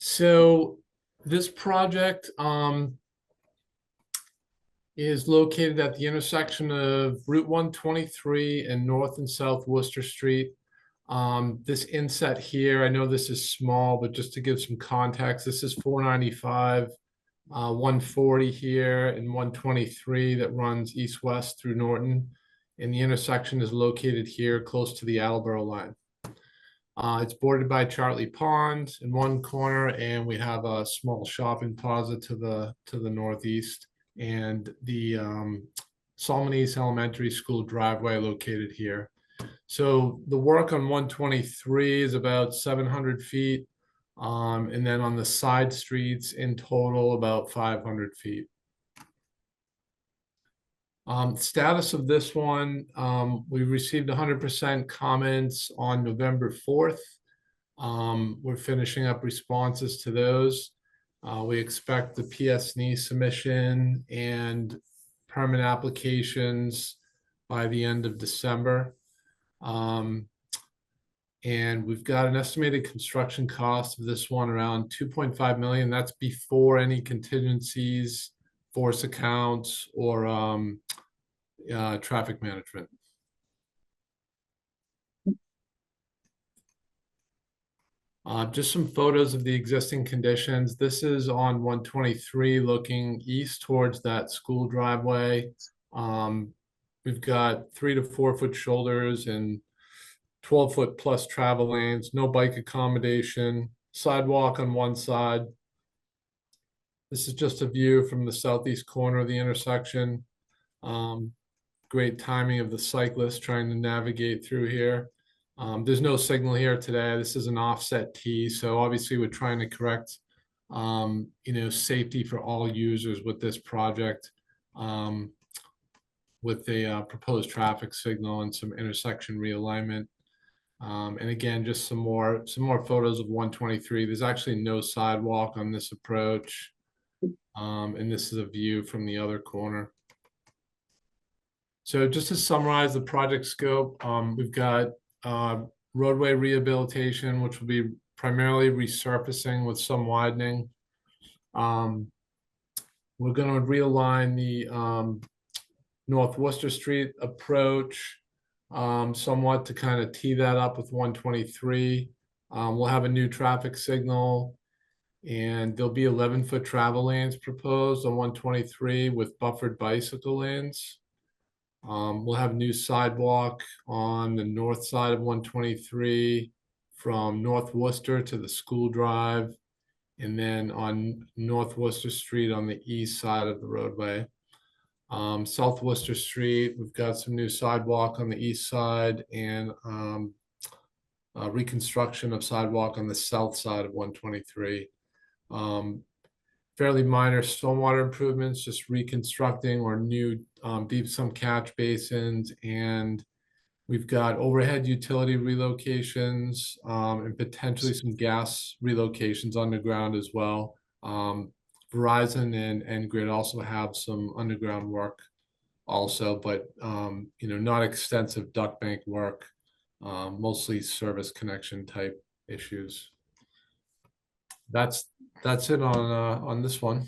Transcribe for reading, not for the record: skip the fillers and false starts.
So this project is located at the intersection of Route 123 and North and South Worcester Street. This inset here, I know this is small, but just to give some context, this is 495, 140 here, and 123 that runs east-west through Norton. And the intersection is located here close to the Attleboro line. It's bordered by Chartley Pond in one corner, and we have a small shopping plaza to the northeast, and the Solomon East Elementary School driveway located here. So the work on 123 is about 700 feet, and then on the side streets in total about 500 feet. Status of this one, we received 100% comments on November 4th. We're finishing up responses to those. We expect the PS&E submission and permit applications by the end of December. And we've got an estimated construction cost of this one around 2.5 million. That's before any contingencies, force accounts, or traffic management. Just some photos of the existing conditions. This is on 123 looking east towards that school driveway. We've got 3 to 4 foot shoulders and 12-foot plus travel lanes, no bike accommodation, sidewalk on one side. This is just a view from the southeast corner of the intersection. Great timing of the cyclist trying to navigate through here. There's no signal here today. This is an offset T, so obviously we're trying to correct, safety for all users with this project, with a proposed traffic signal and some intersection realignment. And again, just some more photos of 123. There's actually no sidewalk on this approach, and this is a view from the other corner. So just to summarize the project scope, we've got roadway rehabilitation, which will be primarily resurfacing with some widening. We're going to realign the North Worcester Street approach somewhat to kind of tee that up with 123. We'll have a new traffic signal, and there'll be 11-foot travel lanes proposed on 123 with buffered bicycle lanes. We'll have new sidewalk on the north side of 123 from North Worcester to the school drive, and then on North Worcester Street on the east side of the roadway. South Worcester Street, we've got some new sidewalk on the east side and reconstruction of sidewalk on the south side of 123. Fairly minor stormwater improvements, just reconstructing or new deep sump catch basins, and we've got overhead utility relocations and potentially some gas relocations underground as well. Verizon and Grid also have some underground work also, but not extensive duct bank work, mostly service connection type issues. That's it on this one.